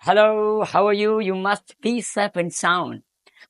Hello, how are you? You must be safe and sound.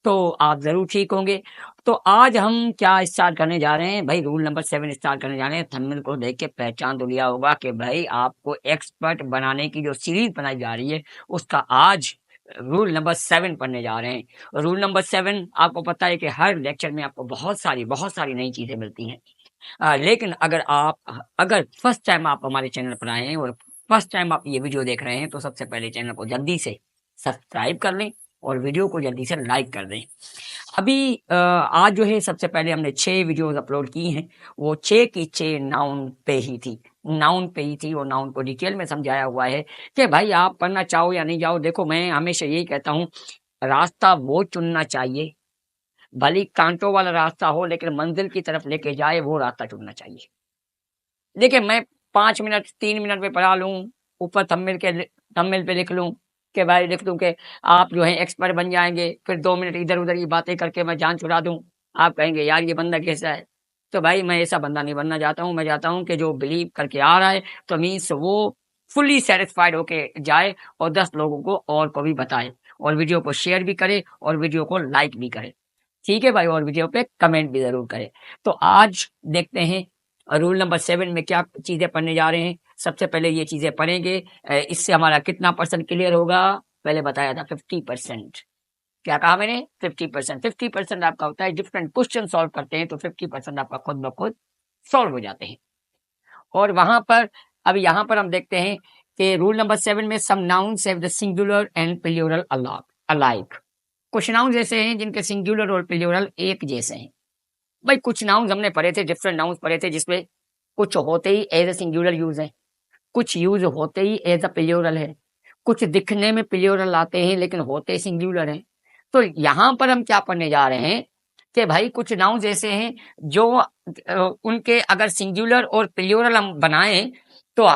तो आप जरूर ठीक होंगे। तो आज हम क्या स्टार्ट करने जा रहे हैं भाई? रूल नंबर 7 स्टार्ट करने जा रहे हैं। थंबनेल को देख के पहचान तो लिया होगा कि भाई आपको एक्सपर्ट बनाने की जो सीरीज बनाई जा रही है उसका आज रूल नंबर 7 पढ़ने जा रहे हैं। रूल नंबर 7 आपको पता है कि हर लेक्चर में आपको बहुत सारी नई चीजें मिलती हैं। लेकिन अगर फर्स्ट टाइम आप हमारे चैनल पर आए हैं और फर्स्ट टाइम आप ये वीडियो देख रहे हैं तो सबसे पहले चैनल को जल्दी से सब्सक्राइब कर लें और वीडियो को जल्दी से लाइक कर दें। अभी आज जो है सबसे पहले हमने 6 वीडियोस अपलोड की हैं। वो 6 की 6 नाउन पे ही थी। नाउन पे ही थी और नाउन को डिटेल में समझाया हुआ है कि भाई आप पढ़ना चाहो या नहीं जाओ। देखो, मैं हमेशा यही कहता हूँ, रास्ता वो चुनना चाहिए, भले ही कांटों वाला रास्ता हो लेकिन मंजिल की तरफ लेके जाए, वो रास्ता चुनना चाहिए। देखिए, मैं 5 मिनट 3 मिनट में पढ़ा लूं, ऊपर थंबनेल पे लिख लूं कि भाई, लिख दूं कि आप जो है एक्सपर्ट बन जाएंगे, फिर 2 मिनट इधर उधर की बातें करके मैं जान छुड़ा दूं। आप कहेंगे यार ये बंदा कैसा है। तो भाई, मैं ऐसा बंदा नहीं बनना चाहता हूं। मैं चाहता हूं कि जो बिलीव करके आ रहा है तो मीन्स वो फुल्ली सेटिस्फाइड होके जाए और 10 लोगों को और को भी बताए और वीडियो को शेयर भी करे और वीडियो को लाइक भी करे। ठीक है भाई, और वीडियो पे कमेंट भी जरूर करें। तो आज देखते हैं रूल नंबर 7 में क्या चीजें पढ़ने जा रहे हैं। सबसे पहले ये चीजें पढ़ेंगे। इससे हमारा कितना परसेंट क्लियर होगा? पहले बताया था 50%। क्या कहा मैंने? 50%। 50% आपका होता है डिफरेंट क्वेश्चन सॉल्व करते हैं तो 50% आपका खुद ब खुद सॉल्व हो जाते हैं। और वहां पर अब यहाँ पर हम देखते हैं कि रूल नंबर 7 में some nouns have the singular and plural alike. कुछ नाउन्स ऐसे हैं जिनके सिंगुलर और प्लूरल एक जैसे हैं। भाई, कुछ नाउन्स हमने पढ़े थे, डिफरेंट नाउन्स पढ़े थे, जिसमें कुछ होते ही एज ए सिंगुलर यूज है, कुछ यूज होते ही एज अ प्लूरल है, कुछ दिखने में प्लूरल आते हैं लेकिन होते सिंगुलर हैं। तो यहां पर हम क्या पढ़ने जा रहे हैं कि भाई कुछ नाउन्स ऐसे हैं जो उनके अगर सिंगुलर और प्लूरल हम बनाएं तो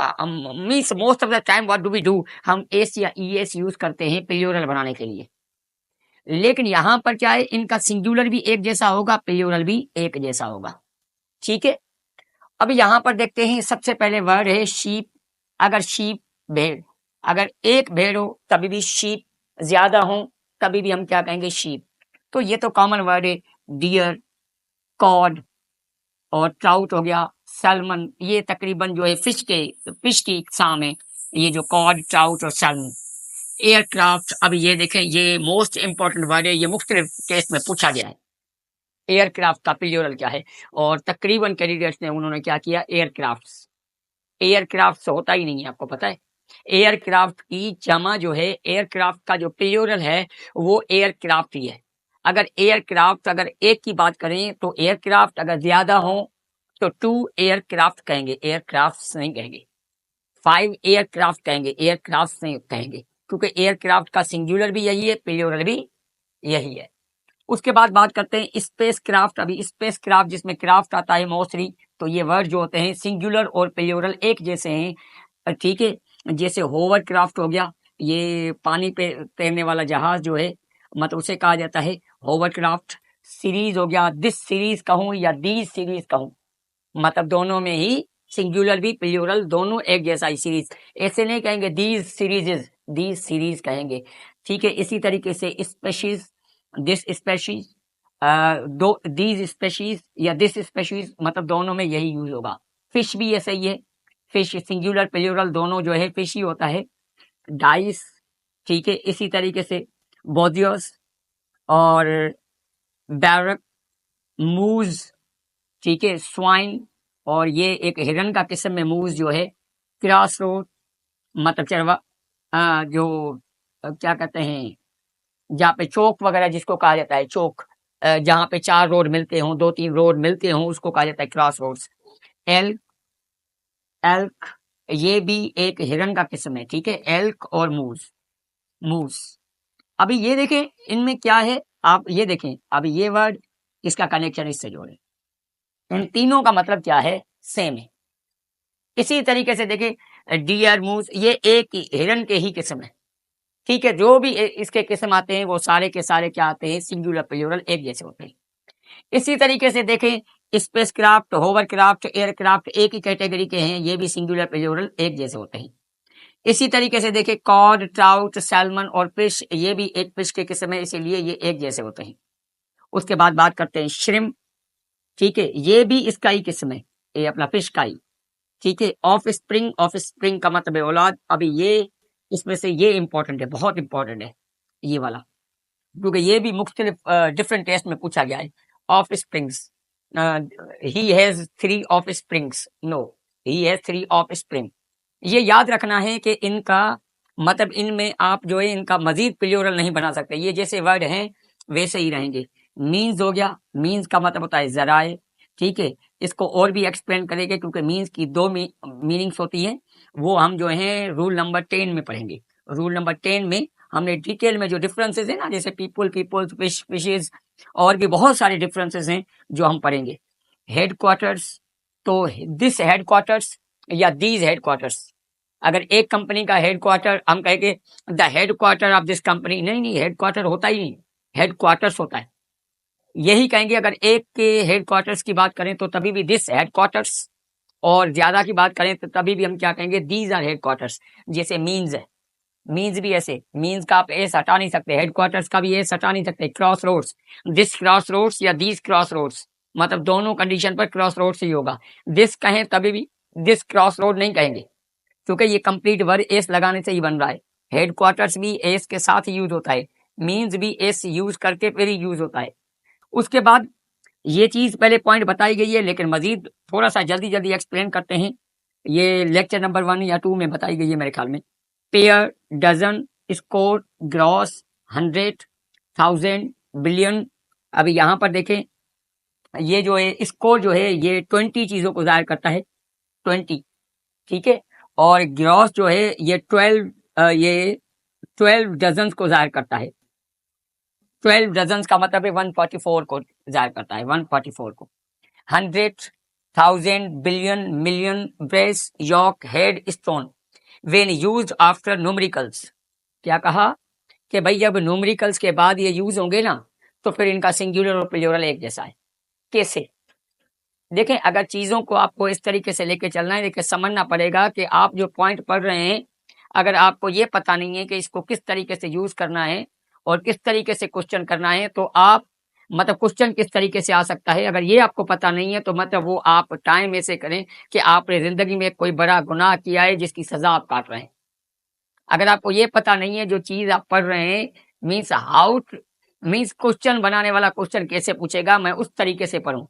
means most of the time what do we do, हम एस या ई एस यूज करते हैं प्लूरल बनाने के लिए। लेकिन यहां पर क्या है, इनका सिंगुलर भी एक जैसा होगा, प्लूरल भी एक जैसा होगा। ठीक है। अब यहां पर देखते हैं, सबसे पहले वर्ड है शीप। अगर शीप भेड़, अगर एक भेड़ हो तभी भी शीप, ज्यादा हो तभी भी हम क्या कहेंगे? शीप। तो ये तो कॉमन वर्ड है। डियर, कॉड और ट्राउट हो गया, सैल्मन, ये तकरीबन जो है फिश की इकसाम है, ये जो कॉड, ट्राउट और सैल्मन। एयरक्राफ्ट, अब ये देखें, ये मोस्ट इंपॉर्टेंट वर्ड है, ये मुख्तलिफ केस में पूछा गया है। एयरक्राफ्ट का प्लूरल क्या है? और तकरीबन कैंडिडेट्स ने उन्होंने क्या किया? एयरक्राफ्ट। एयरक्राफ्ट होता ही नहीं है, आपको पता है। एयरक्राफ्ट की जमा जो है, एयरक्राफ्ट का जो प्लूरल है वो एयरक्राफ्ट ही है। अगर एक की बात करें तो एयरक्राफ्ट, अगर ज्यादा हो तो 2 एयरक्राफ्ट कहेंगे, एयरक्राफ्ट नहीं कहेंगे। 5 एयरक्राफ्ट कहेंगे, एयरक्राफ्ट नहीं कहेंगे, क्योंकि एयरक्राफ्ट का सिंगुलर भी यही है, प्लूरल भी यही है। उसके बाद बात करते हैं स्पेस क्राफ्ट। अभी स्पेस क्राफ्ट, जिसमें क्राफ्ट आता है मोस्टली, तो ये वर्ड जो होते हैं सिंगुलर और प्लूरल एक जैसे हैं। ठीक है। जैसे होवर क्राफ्ट हो गया, ये पानी पे तैरने वाला जहाज जो है, मतलब उसे कहा जाता है होवर क्राफ्ट। सीरीज हो गया, दिस सीरीज कहूं या दीज सीरीज कहूं, मतलब दोनों में ही सिंगुलर भी प्लूरल दोनों एक जैसा ही। सीरीज ऐसे नहीं कहेंगे दीज सीरीजेस, दीज सीरीज कहेंगे। ठीक है। इसी तरीके से स्पेशीज, दिस स्पेशीज, दो दीज स्पेशीज या दिस स्पेशीज, मतलब दोनों में यही यूज होगा। फिश भी ऐसा ही है, फिश सिंगुलर प्लूरल दोनों जो है फिश ही होता है। डाइस, ठीक है। इसी तरीके से बोदियस और बैरक, मूज, ठीक है, स्वाइन, और ये एक हिरन का किस्म में मूज जो है। क्रॉस रोड, मतलब चरवा, जो क्या कहते हैं, जहाँ पे चौक वगैरह जिसको कहा जाता है, चौक, जहाँ पे 4 रोड मिलते हों, 2-3 रोड मिलते हों, उसको कहा जाता है क्रॉस रोड्स। एल्क, एल्क ये भी एक हिरन का किस्म है। ठीक है। एल्क और मूस, मूस। अभी ये देखें इनमें क्या है, आप ये देखें, अभी ये वर्ड, इसका कनेक्शन इससे जोड़े, इन तीनों का मतलब क्या है? सेम है। इसी तरीके से देखें, डियर, मूस, ये एक ही हिरन के ही किस्म है। ठीक है। जो भी इसके किस्म आते हैं वो सारे के सारे क्या आते हैं? सिंगुलर प्लूरल एक जैसे होते हैं। इसी तरीके से देखें, spacecraft, hovercraft, aircraft एक ही कैटेगरी के हैं, ये भी सिंगुलर प्लूरल एक जैसे होते हैं। इसी तरीके से देखिए कॉड, ट्राउट, सैल्मन और फिश, ये भी एक फिश के किस्म है, इसीलिए ये एक जैसे होते हैं। उसके बाद बात करते हैं श्रिम्प, ठीक है, ये भी इसका ही किस्म है, ये अपना फिश का ही, ठीक है। ऑफ स्प्रिंग, ऑफ स्प्रिंग का मतलब है औलाद। अभी ये इसमें से ये इंपॉर्टेंट है, बहुत इंपॉर्टेंट है ये वाला, क्योंकि ये भी मुख्तलिफ डिफरेंट टेस्ट में पूछा गया है। Offsprings, he has 3 offsprings, no, he has 3 offspring. ये याद रखना है कि इनका मतलब इनमें आप जो है इनका मजीद प्लूरल नहीं बना सकते, ये जैसे वर्ड हैं वैसे ही रहेंगे। मीन्स हो गया, मीन्स का मतलब होता है जराए, ठीक है। इसको और भी एक्सप्लेन करेंगे क्योंकि मीन्स की 2 मीनिंग्स होती हैं, वो हम जो है रूल नंबर 10 में पढ़ेंगे। रूल नंबर 10 में हमने डिटेल में जो डिफरेंसेस है ना, जैसे पीपल, पीपल्स, फिश, फिशेज, और भी बहुत सारे डिफरेंसेस हैं जो हम पढ़ेंगे। हेडक्वार्टर्स, तो दिस हेडक्वार्टर्स या दीज हेडक्वार्टर्स, अगर एक कंपनी का हेडक्वार्टर हम कहेंगे the headquarter of this company, नहीं नहीं, हेडक्वार्टर होता ही नहीं, हेडक्वार्टर्स होता है। यही कहेंगे अगर एक के हेडक्वार्टर्स की बात करें तो तभी भी दिस हेडक्वार्टर्स, और ज्यादा की बात करें तो तभी भी हम क्या कहेंगे, दीज आर हेडक्वार्टर्स। जैसे मीन्स है, मीन्स भी ऐसे, मीन्स का आप एस हटा नहीं सकते, हेडक्वार्टर्स का भी एस हटा नहीं सकते। Crossroads, this crossroads या दीज क्रॉस रोड्स, मतलब दोनों कंडीशन पर क्रॉस रोड्स ही होगा। दिस कहें तभी भी दिस क्रॉस रोड नहीं कहेंगे, क्योंकि ये कंप्लीट वर्ड एस लगाने से ही बन रहा है। हेडक्वार्टर्स भी एस के साथ ही यूज होता है, मीन्स भी एस यूज करके फिर ही यूज होता है। उसके बाद ये चीज पहले पॉइंट बताई गई है, लेकिन मजीद थोड़ा सा जल्दी जल्दी एक्सप्लेन करते हैं। ये लेक्चर नंबर 1 या 2 में बताई गई है मेरे ख्याल में। Pair, dozen, score, gross, 100, 1000, billion. अभी यहाँ पर देखें, ये जो है स्कोर जो है ये 20 चीजों को जाहिर करता है, 20, ठीक है। और ग्रॉस जो है ये 12 डजन को जाहिर करता है। 12 डजन का मतलब है 144 को जाहिर करता है, 144 को। 100, 1000, billion, million, brace, yoke, head, stone, when use after numericals. क्या कहा कि भाई जब न्यूमेरिकल्स के बाद ये यूज होंगे ना, तो फिर इनका सिंगुलर और प्लूरल एक जैसा है। कैसे? देखें, अगर चीजों को आपको इस तरीके से लेके चलना है, देखिए समझना पड़ेगा कि आप जो पॉइंट पढ़ रहे हैं, अगर आपको ये पता नहीं है कि इसको किस तरीके से यूज करना है और किस तरीके से क्वेश्चन करना है, तो आप मतलब क्वेश्चन किस तरीके से आ सकता है, अगर ये आपको पता नहीं है तो मतलब वो आप टाइम ऐसे करें कि आपने जिंदगी में कोई बड़ा गुनाह किया है जिसकी सजा आप काट रहे हैं। अगर आपको ये पता नहीं है जो चीज आप पढ़ रहे हैं, मीन्स हाउ, मीन्स क्वेश्चन बनाने वाला क्वेश्चन कैसे पूछेगा, मैं उस तरीके से पढ़ूं।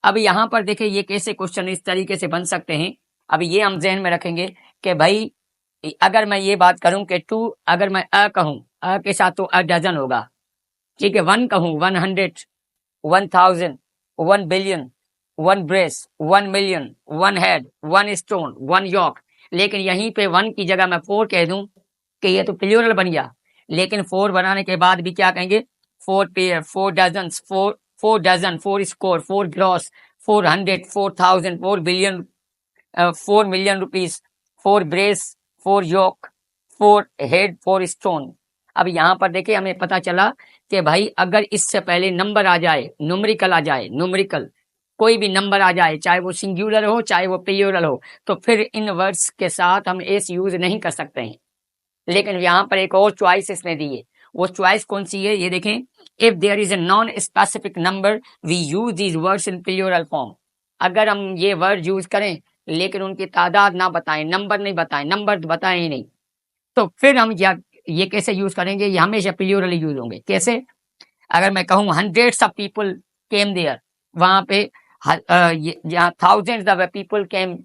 अब यहाँ पर देखिए ये कैसे क्वेश्चन इस तरीके से बन सकते हैं। अब ये हम जहन में रखेंगे कि भाई अगर मैं ये बात करूं कि 2, अगर मैं अ कहूं, अ के साथ तो अ डजन होगा, ठीक है। 1 कहूं, 100, 1000, 1 billion, 1 brace, 1 million, 1 head, 1 stone, 1 yoke. लेकिन यहीं पे 1 की जगह मैं 4 कह दूं कि ये तो प्लूरल बन गया, लेकिन 4 बनाने के बाद भी क्या कहेंगे, 4 pair, 4 dozen, 4 dozen, 4 score, 4 gross, 400, 4000, 4 billion, 4 million rupees, 4 brace, 4 yoke, 4 head, 4 stone. अब यहाँ पर देखिए हमें पता चला कि भाई अगर इससे पहले नंबर आ जाए, न्यूमेरिकल आ जाए, न्यूमेरिकल कोई भी नंबर आ जाए, चाहे वो सिंगुलर हो चाहे वो प्लूरल हो, तो फिर इन वर्ड्स के साथ हम एस यूज नहीं कर सकते हैं। लेकिन यहाँ पर एक और चॉइस इसने दी है, वो चॉइस कौन सी है ये देखें। If there is a non specific number we use these words in plural form. अगर हम ये वर्ड यूज करें लेकिन उनकी तादाद ना बताएं, नंबर नहीं बताएं, नंबर बताएं ही नहीं, तो फिर हम ये कैसे यूज करेंगे, ये हमेशा प्लूरल यूज होंगे। कैसे? अगर मैं कहूँ 100s of people came there, वहां पे जहाँ thousands of people came,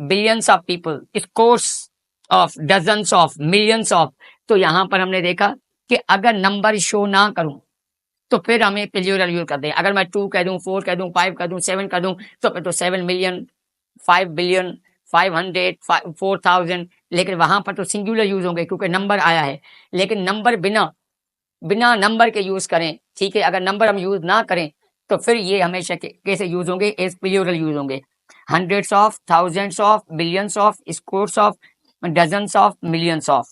billions of people, scores of, dozens of, millions of, तो यहाँ पर हमने देखा कि अगर नंबर शो ना करूं तो फिर हमें प्लूरल यूज करते हैं। अगर मैं 2 कह दूं, 4 कह दूं, 5 कह दूं, 7 कह दूं, तो फिर तो 7 मिलियन, 5 बिलियन, 500, 4000, लेकिन वहां पर तो सिंगुलर यूज होंगे क्योंकि नंबर आया है। लेकिन नंबर बिना बिना नंबर के यूज करें, ठीक है, अगर नंबर हम यूज ना करें तो फिर ये हमेशा कैसे यूज होंगे, एज प्लूरल यूज होंगे। 100s of, 1000s of, billions of, scores of, dozens of, millions of.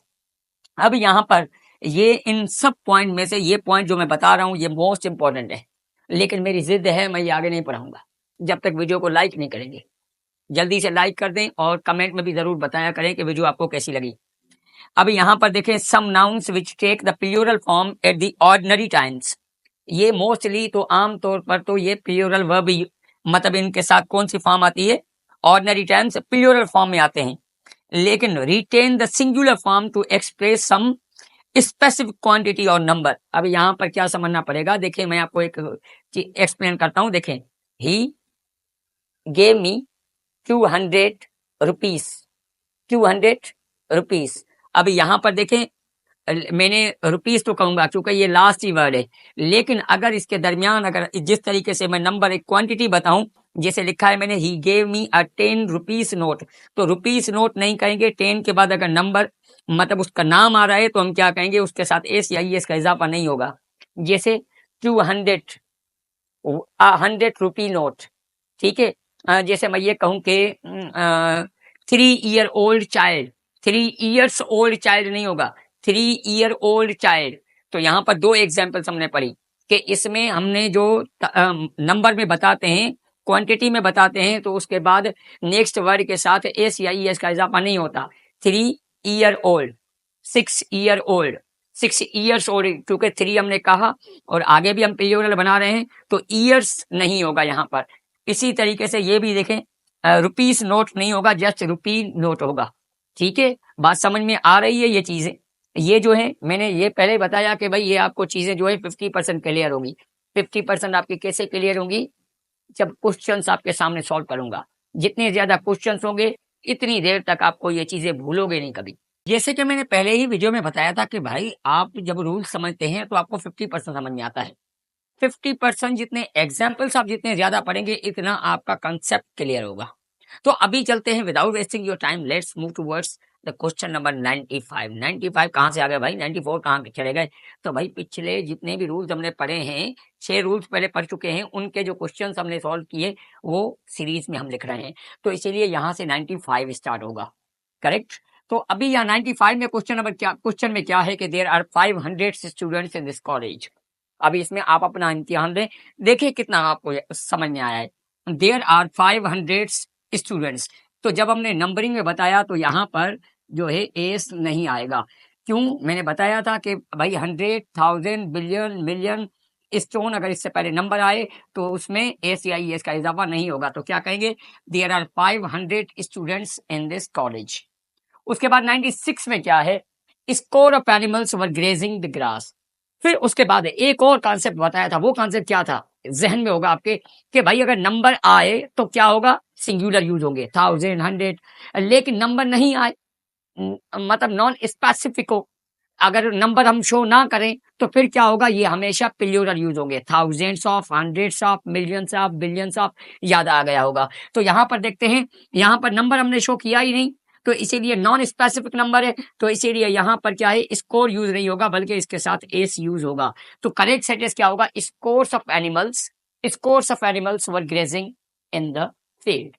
अब यहाँ पर ये इन सब पॉइंट में से ये पॉइंट जो मैं बता रहा हूँ ये मोस्ट इंपॉर्टेंट है, लेकिन मेरी जिद है मैं ये आगे नहीं पढ़ाऊंगा जब तक वीडियो को लाइक नहीं करेंगे। जल्दी से लाइक कर दें और कमेंट में भी जरूर बताया करें कि वीडियो आपको कैसी लगी। अब यहाँ पर देखें, some nouns which take the plural form at the ordinary times. ये मोस्टली तो आम तौर पर तो ये प्लूरल वर्ब मतलब इनके साथ कौन सी फॉर्म आती है, ऑर्डिनरी टाइम्स प्लूरल फॉर्म में आते हैं, लेकिन retain the singular form to express some specific quantity और नंबर। अब यहाँ पर क्या समझना पड़ेगा, देखिए मैं आपको एक चीज एक्सप्लेन करता हूँ। देखें, he gave me 200 rupees, 200 rupees. अब यहाँ पर देखें, मैंने रुपीस तो कहूंगा क्योंकि ये लास्ट ही वर्ड है, लेकिन अगर इसके दरमियान अगर जिस तरीके से मैं नंबर एक क्वांटिटी बताऊं, जैसे लिखा है मैंने, he gave me a 10 rupees note, तो रुपीस नोट नहीं कहेंगे, 10 के बाद अगर नंबर मतलब उसका नाम आ रहा है तो हम क्या कहेंगे, उसके साथ एस या ई एस का इजाफा नहीं होगा। जैसे 200 100 रुपी नोट, ठीक है। जैसे मैं ये कहूं कि 3 year old child, 3 years old child नहीं होगा, 3 ईयर ओल्ड चाइल्ड। तो यहाँ पर दो एग्जाम्पल्स हमने पढ़ी कि इसमें हमने जो नंबर में बताते हैं, क्वांटिटी में बताते हैं, तो उसके बाद नेक्स्ट वर्ड के साथ एस या ई एस का इजाफा नहीं होता। 3 year old, 6 year old, 6 years old, क्योंकि 3 हमने कहा और आगे भी हम प्लूरल बना रहे हैं तो ईयर्स नहीं होगा यहाँ पर। इसी तरीके से ये भी देखें, रुपीस नोट नहीं होगा, जस्ट रुपी नोट होगा। ठीक है, बात समझ में आ रही है। ये चीजें, ये जो है मैंने ये पहले बताया कि भाई ये आपको चीजें जो है 50% क्लियर होगी। 50% आपकी कैसे क्लियर होंगी, जब क्वेश्चंस आपके सामने सॉल्व करूंगा। जितने ज्यादा क्वेश्चंस होंगे इतनी देर तक आपको ये चीजें भूलोगे नहीं कभी। जैसे कि मैंने पहले ही वीडियो में बताया था कि भाई आप जब रूल समझते हैं तो आपको 50% समझ में आता है। 50% जितने एग्जाम्पल्स आप जितने ज्यादा पढ़ेंगे इतना आपका कंसेप्ट क्लियर होगा। तो अभी चलते हैं, without wasting your time, let's move towards the question number 95। 95 कहाँ से आ गए भाई, 94 कहाँ चले गए? तो भाई पिछले जितने भी रूल्स हमने पढ़े हैं, 6 रूल्स पहले पढ़ चुके हैं, उनके जो क्वेश्चन हमने सॉल्व किए वो सीरीज में हम लिख रहे हैं, तो इसीलिए यहाँ से 95 स्टार्ट होगा। करेक्ट। तो अभी यहाँ 95 में क्वेश्चन में क्या है कि there are 500 students in this college. अभी इसमें आप अपना इम्तिहान दें, देखिए कितना आपको समझ में आया है। देयर आर 500 स्टूडेंट्स, तो जब हमने नंबरिंग में बताया तो यहाँ पर जो है एस नहीं आएगा। क्यों? मैंने बताया था कि भाई 100,000 बिलियन मिलियन स्टोन, अगर इससे पहले नंबर आए तो उसमें एस या ई एस का इजाफा नहीं होगा, तो क्या कहेंगे, there are 500 students in this college. उसके बाद 96 में क्या है, score of animals were grazing the grass. फिर उसके बाद एक और कॉन्सेप्ट बताया था, वो कॉन्सेप्ट क्या था, जहन में होगा आपके, कि भाई अगर नंबर आए तो क्या होगा, सिंगुलर यूज होंगे, 1000 100, लेकिन नंबर नहीं आए मतलब नॉन स्पेसिफिक हो, अगर नंबर हम शो ना करें तो फिर क्या होगा, ये हमेशा प्लूरल यूज होंगे, thousands of, hundreds of, millions of, billions of, याद आ गया होगा। तो यहाँ पर देखते हैं, यहाँ पर नंबर हमने शो किया ही नहीं, तो इसीलिए नॉन स्पेसिफिक नंबर है, तो इसीलिए यहाँ पर क्या है, स्कोर यूज नहीं होगा बल्कि इसके साथ एस यूज होगा। तो करेक्ट सेंटेंस क्या होगा, scores of animals were grazing in the field.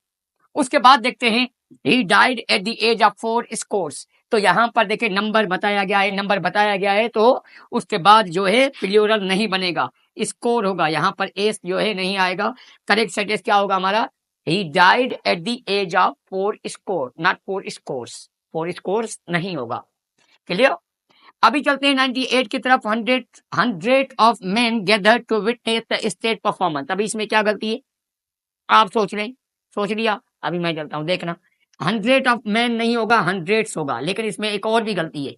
उसके बाद देखते हैं, he died at the age of 4 scores. तो यहाँ पर देखिए नंबर बताया गया है, तो उसके बाद जो है प्लूरल नहीं बनेगा, स्कोर होगा, यहाँ पर एस जो है नहीं आएगा। करेक्ट सेंटेंस क्या होगा हमारा, he died at the age of 4 score, not 4 scores, 4 scores नहीं होगा। क्लियर। अभी चलते हैं 98 की तरफ। 100 of men gather to witness the state performance. अभी इसमें क्या गलती है आप सोच लिया, अभी मैं चलता हूं, देखना, 100 ऑफ मैन नहीं होगा, 100 होगा, लेकिन इसमें एक और भी गलती है,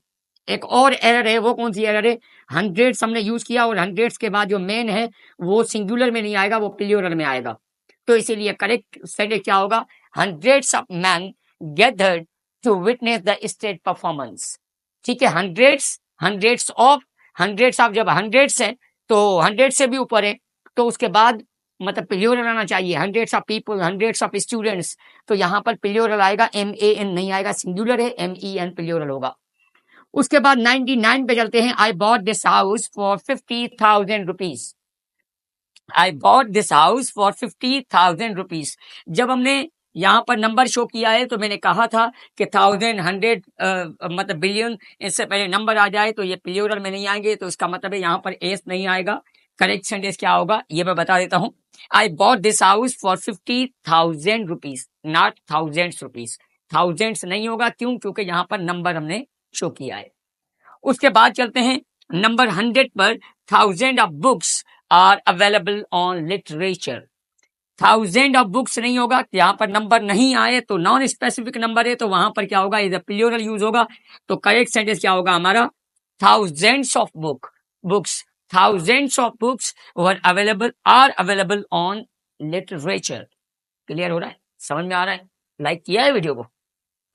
एक और एरर है। वो कौन सी एरर है, 100 हमने यूज किया और 100 के बाद जो मैन है वो सिंगुलर में नहीं आएगा, वो प्लूरल में आएगा। तो इसीलिए करेक्ट सेंटेंस क्या होगा, 100 of man gathered to witness the state performance. ठीक है, 100 ऑफ जब 100 है तो 100 से भी ऊपर है, तो उसके बाद मतलब प्लूरल आना चाहिए, 100 ऑफ पीपल, 100 ऑफ स्टूडेंट्स, तो यहाँ पर प्लूरल आएगा, MAN नहीं आएगा, सिंगुलर है, MEN प्लूरल होगा। उसके बाद 99 पे चलते हैं। I bought this house for 50,000 rupees. I bought this house for 50,000 rupees. जब हमने यहाँ पर नंबर शो किया है तो मैंने कहा था कि 1000 100 मतलब बिलियन, इससे पहले नंबर आ जाए तो ये प्लूरल में नहीं आएंगे, तो इसका मतलब है यहाँ पर एस नहीं आएगा। करेक्ट सेंटेंस क्या होगा ये मैं बता देता हूँ, I bought this house for 50,000 rupees, not thousands rupees. Thousands नहीं होगा, क्यों? क्योंकि यहाँ पर नंबर हमने शो किया है। उसके बाद चलते हैं नंबर 100 पर। Thousand of books are available on literature. Thousand of books नहीं होगा, यहाँ पर नंबर नहीं आए तो नॉन स्पेसिफिक नंबर है, तो वहां पर क्या होगा? इधर प्लूरल यूज होगा। तो करेक्ट सेंटेंस क्या होगा हमारा? Thousands of books, thousands of books were available, are available on literature. Clear हो रहा है? समझ में आ रहा है? लाइक किया है वीडियो को?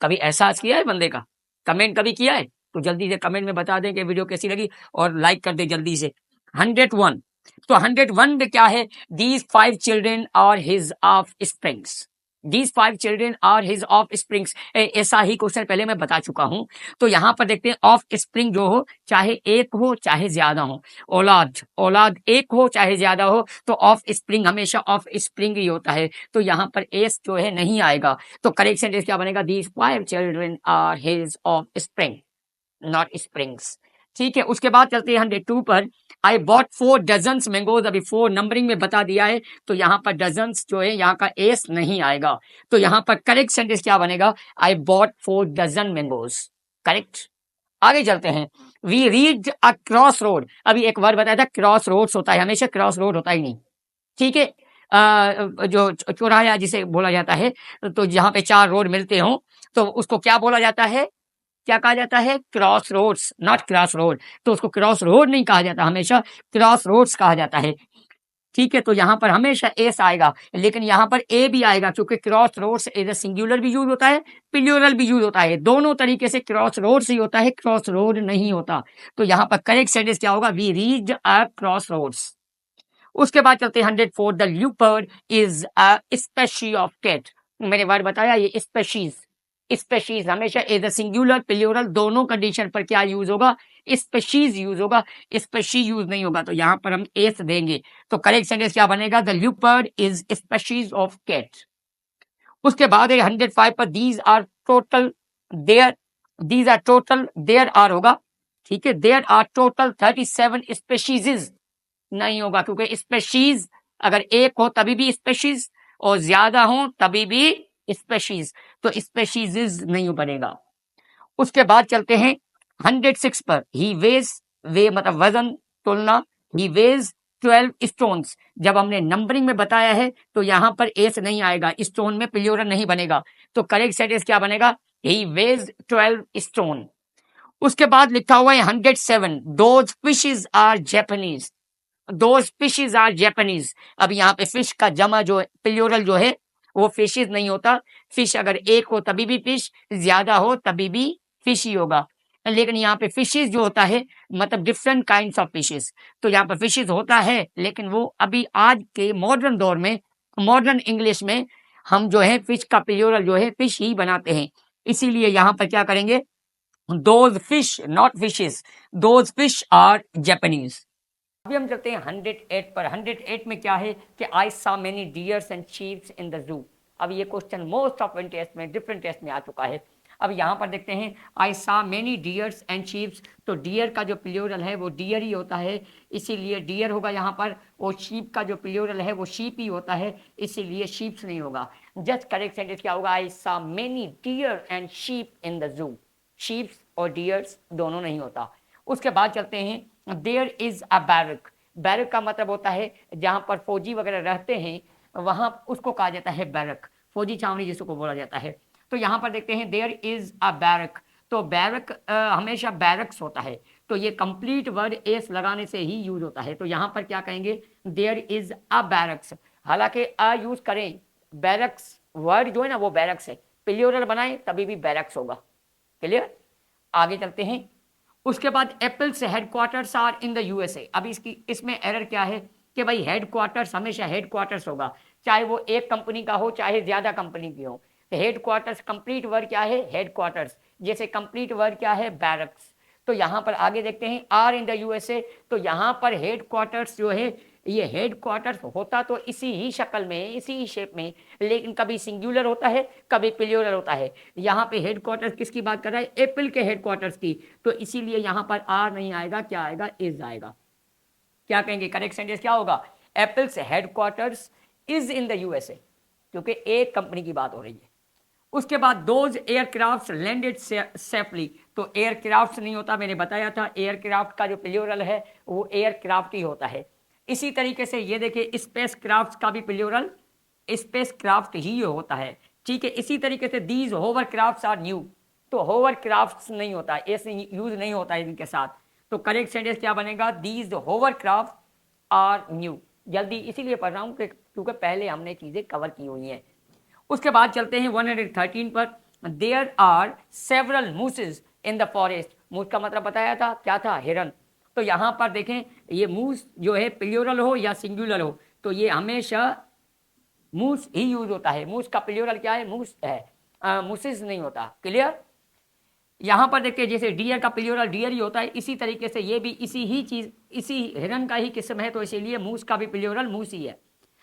कभी एहसास किया है बंदे का? कमेंट कभी किया है? तो जल्दी से कमेंट में बता दें कि वीडियो कैसी लगी, और लाइक कर दे जल्दी से। 101। तो 101 में क्या है? These 5 children are his offsprings. These 5 children are his offsprings. ऐसा ही क्वेश्चन पहले मैं बता चुका हूं। तो यहां पर देखते हैं ऑफ स्प्रिंग जो हो, चाहे एक हो चाहे ज्यादा हो, औलाद, औलाद एक हो चाहे ज्यादा हो, तो ऑफ स्प्रिंग हमेशा ऑफ स्प्रिंग ही होता है। तो यहाँ पर एस जो है नहीं आएगा। तो करेक्ट सेंटेंस क्या बनेगा? These 5 children are his offspring, not springs. ठीक है, उसके बाद चलते हैं 102 पर। I bought 4 dozens mangoes. अभी 4 नंबरिंग में बता दिया है, तो यहाँ पर डजन्स जो है यहाँ का एस नहीं आएगा। तो यहाँ पर करेक्ट सेंटेंस क्या बनेगा? I bought 4 dozen mangoes. Correct. आगे चलते हैं। We read a cross road. अभी एक वर्ड बताया था क्रॉस रोड्स होता है, हमेशा क्रॉस रोड होता ही नहीं। ठीक है, जो चौराहा जिसे बोला जाता है, तो जहाँ पे 4 रोड मिलते हो, तो उसको क्या बोला जाता है? क्या कहा जाता है? Cross roads, not cross road. तो उसको क्रॉस रोड नहीं कहा जाता, हमेशा क्रॉस रोड्स कहा जाता है। ठीक है, तो यहाँ पर हमेशा एस आएगा, लेकिन यहाँ पर ए भी आएगा, क्योंकि क्रॉस रोड्स इधर सिंगुलर भी यूज होता है, प्लूरल भी यूज होता है। दोनों तरीके से क्रॉस रोड्स ही होता है, क्रॉस रोड नहीं होता। तो यहाँ पर करेक्ट सेंटेंस क्या होगा? We read a cross roads. उसके बाद चलते हैं 104। The leopard is a specie of cat. मैंने वर्ड बताया, ये स्पेशीज, स्पेशीज हमेशा इधर सिंगुलर प्लूरल दोनों कंडीशन पर क्या यूज होगा? स्पेशीज यूज होगा, स्पेशी यूज नहीं होगा। तो यहाँ पर हम एस देंगे। तो करेक्ट सेंटेंस क्या बनेगा? The leopard is species of cat. उसके बाद 105 पर these are total there, these are total there are होगा। ठीक है, देयर आर टोटल 37 स्पेशीज नहीं होगा, क्योंकि स्पेशीज अगर एक हो तभी भी स्पेशीज, और ज्यादा हो तभी भी स्पेशीज। तो स्पेशीज नहीं बनेगा। उसके बाद चलते हैं 106 पर। ही वेज, वे मतलब वजन, तुलना। ही वेज 12 स्टोन्स। जब हमने नंबरिंग में बताया है तो यहाँ पर एस नहीं आएगा, स्टोन में प्लूरल नहीं बनेगा। तो करेक्ट सेंटेंस क्या बनेगा? He weighs 12 stone. उसके बाद लिखा हुआ है 107। Those fishes are Japanese. दो फिशेज आर जापानीज। अब यहाँ पे फिश का जमा जो प्लूरल जो है वो फिशेज नहीं होता। फिश अगर एक हो तभी भी फिश, ज्यादा हो तभी भी फिश ही होगा। लेकिन यहाँ पे फिशेज जो होता है मतलब डिफरेंट काइंड्स ऑफ फिशेज। तो यहाँ पे फिशेज होता है, लेकिन वो अभी आज के मॉडर्न दौर में, मॉडर्न इंग्लिश में हम जो है फिश का प्लूरल जो है फिश ही बनाते हैं। इसीलिए यहाँ पर क्या करेंगे? Those fish, not fishes, those fish are Japanese. अभी हम चलते हैं 108 पर। 108 में क्या है कि आई saw many dears and sheeps in the जू। अब ये क्वेश्चन मोस्ट ऑफ टेस्ट में, डिफरेंट टेस्ट में आ चुका है। अब यहाँ पर देखते हैं आई saw many dears and sheeps. तो डियर का जो प्लूरल है वो डियर ही होता है, इसीलिए डियर होगा यहाँ पर। और शीप का जो प्लूरल है वो शीप ही होता है, इसीलिए शीप्स नहीं होगा। जस्ट करेक्ट सेंटेंस क्या होगा? I saw many deer and sheep in the zoo. Sheeps और डियर्स दोनों नहीं होता। उसके बाद चलते हैं there is a barrack. Barrack का मतलब होता है जहां पर फौजी वगैरह रहते हैं, वहां उसको कहा जाता है बैरक, फौजी छावनी जिसको बोला जाता है। तो यहां पर देखते हैं देयर इज अ बैरक। तो बैरक हमेशा बैरक्स होता है, तो ये कंप्लीट वर्ड एस लगाने से ही यूज होता है। तो यहां पर क्या कहेंगे? There is a barracks. हालांकि अ यूज करें, बैरक्स वर्ड जो है ना वो बैरक्स है, प्लूरल बनाए तभी भी बैरक्स होगा। क्लियर? आगे चलते हैं। उसके बाद Apple's headquarters are in the USA. अब इसमें एरर क्या है कि भाई हेडक्वार्टर्स हमेशा हेडक्वार्टर्स होगा, चाहे वो एक कंपनी का हो चाहे ज्यादा कंपनी की हो। तो हेडक्वार्टर्स कंप्लीट वर्ड क्या है? हेडक्वार्टर्स। जैसे कंप्लीट वर्ड क्या है? बैरक्स। तो यहां पर आगे देखते हैं आर इन द यूएसए। तो यहां पर हेडक्वार्टर्स जो है, ये हेडक्वार्टर्स होता तो इसी ही शक्ल में, इसी ही शेप में, लेकिन कभी सिंगुलर होता है कभी प्लूरल होता है। यहाँ पे हेडक्वार्टर्स किसकी बात कर रहा है? एप्पल के हेडक्वार्टर्स की। तो इसीलिए यहाँ पर आर नहीं आएगा, क्या आएगा? इज आएगा। क्या कहेंगे? करेक्ट सेंटेंस क्या होगा? Apples headquarters is in the USA. क्योंकि एक कंपनी की बात हो रही है। उसके बाद दोज एयरक्राफ्ट लैंडेड सेफली, तो एयरक्राफ्ट नहीं होता, मैंने बताया था एयरक्राफ्ट का जो प्लूरल है वो एयरक्राफ्ट ही होता है। इसी तरीके से ये देखिए स्पेस क्राफ्ट का भी प्लूरल स्पेस क्राफ्ट ही होता है, ठीक है। इसी तरीके से these hovercraft are new, तो होवर क्राफ्ट नहीं होता, ऐसे यूज नहीं होता है इनके साथ। तो करेक्ट सेंटेंस क्या बनेगा, these hovercraft are new. जल्दी इसीलिए पढ़ रहा हूँ क्योंकि पहले हमने चीजें कवर की हुई हैं। उसके बाद चलते हैं 113 पर। There are several mooses in the forest, moose का मतलब बताया था क्या था, हिरन। तो यहां पर देखें ये मूस जो है प्लूरल हो या सिंगुलर हो तो ये हमेशा मूस ही यूज होता है। मूस का प्लूरल क्या है, मूस है, मूसेस नहीं होता। क्लियर। यहां पर देखिए जैसे डियर का प्लूरल डियर ही होता है, इसी तरीके से ये भी इसी ही चीज, इसी हिरन का ही किस्म है, तो इसीलिए मूस का भी प्लूरल मूस ही है।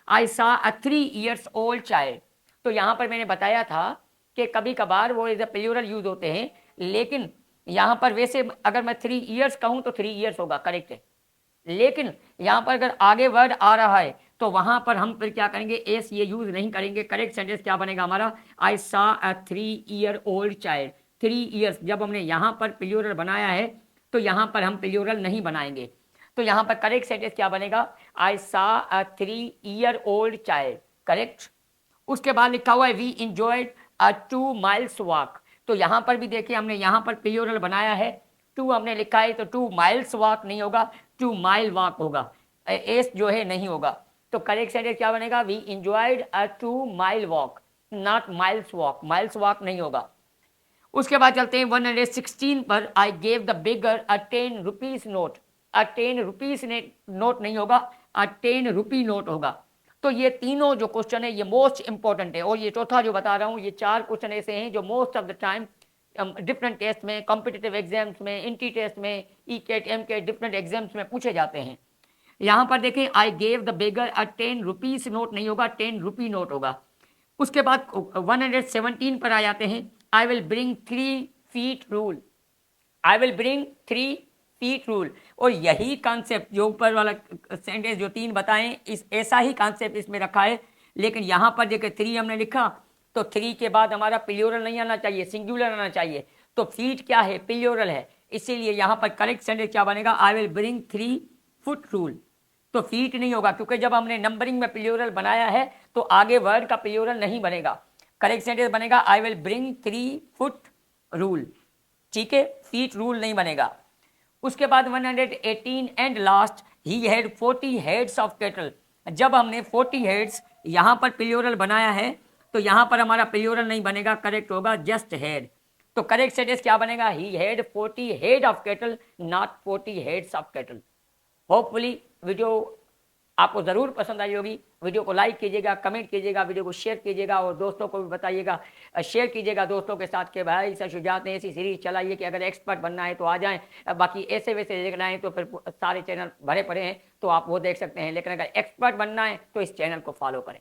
आई saw a 3 years old child, तो यहां पर मैंने बताया था कि कभी कभार वो एज ए प्लूरल यूज होते हैं, लेकिन यहां पर वैसे अगर मैं 3 years कहूं तो 3 years होगा, करेक्ट है। लेकिन यहां पर अगर आगे वर्ड आ रहा है तो वहां पर हम फिर क्या करेंगे, एस ये यूज नहीं करेंगे। करेक्ट सेंटेंस क्या बनेगा हमारा, आई saw a 3 year old child. 3 years जब हमने यहां पर प्लूरल बनाया है तो यहां पर हम प्लूरल नहीं बनाएंगे, तो यहां पर करेक्ट सेंटेंस क्या बनेगा, I saw a 3 year old child. Correct. उसके बाद लिखा हुआ है we enjoyed a 2 miles walk, तो यहां पर भी देखिए हमने यहां पर प्लूरल बनाया है, 2 हमने लिखा है तो 2 miles वॉक नहीं होगा, 2 mile वॉक होगा, एस जो है नहीं होगा। तो करेक्ट सेंटेंस क्या बनेगा, we enjoyed a 2 mile walk, not miles walk, miles walk नहीं होगा। उसके बाद चलते हैं 116 पर। I gave the beggar a 10 rupees note, a 10 rupees note नहीं होगा, अ 10 rupee नोट होगा। तो ये तीनों जो क्वेश्चन है ये मोस्ट इंपॉर्टेंट है, और ये चौथा जो बता रहा हूं ये 4 क्वेश्चन ऐसे हैं जो most of the time different test में, कॉम्पिटिटिव एग्जाम्स में, इंटी टेस्ट में, E CAT M CAT different exams में पूछे जाते हैं। यहां पर देखें I gave the beggar a 10 rupees note नहीं होगा, 10 rupee नोट होगा। उसके बाद 117 पर आ जाते हैं। I will bring 3 feet rule, I will bring 3 feet rule, और यही कॉन्सेप्ट जो ऊपर वाला सेंटेंस जो 3 बताएं इस ऐसा ही कॉन्सेप्ट इसमें रखा है, लेकिन यहां पर देखिए 3 हमने लिखा तो 3 के बाद हमारा प्लूरल नहीं आना चाहिए, सिंगुलर आना चाहिए। तो फीट क्या है, प्लूरल है, इसीलिए यहां पर करेक्ट सेंटेंस क्या बनेगा, I will bring 3 foot rule. तो फीट नहीं होगा क्योंकि जब हमने नंबरिंग में प्लूरल बनाया है तो आगे वर्ड का प्लूरल नहीं बनेगा। करेक्ट सेंटेंस बनेगा I will bring 3 foot rule, ठीक है, फीट रूल नहीं बनेगा। उसके बाद 118 and last, he had 40 heads of cattle. जब हमने 40 हेड्स यहां पर प्लूरल बनाया है तो यहां पर हमारा प्लूरल नहीं बनेगा, करेक्ट होगा जस्ट हेड। तो करेक्ट सेंटेंस क्या बनेगा, he had 40 head of cattle, not 40 heads of cattle. Hopefully video आपको ज़रूर पसंद आई होगी। वीडियो को लाइक कीजिएगा, कमेंट कीजिएगा, वीडियो को शेयर कीजिएगा और दोस्तों को भी बताइएगा, शेयर कीजिएगा दोस्तों के साथ के भाई सर शुजात ने ऐसी सीरीज चलाइए कि अगर एक्सपर्ट बनना है तो आ जाएं, बाकी ऐसे वैसे देखना है तो फिर सारे चैनल भरे पड़े हैं तो आप वो देख सकते हैं, लेकिन अगर एक्सपर्ट बनना है तो इस चैनल को फॉलो करें।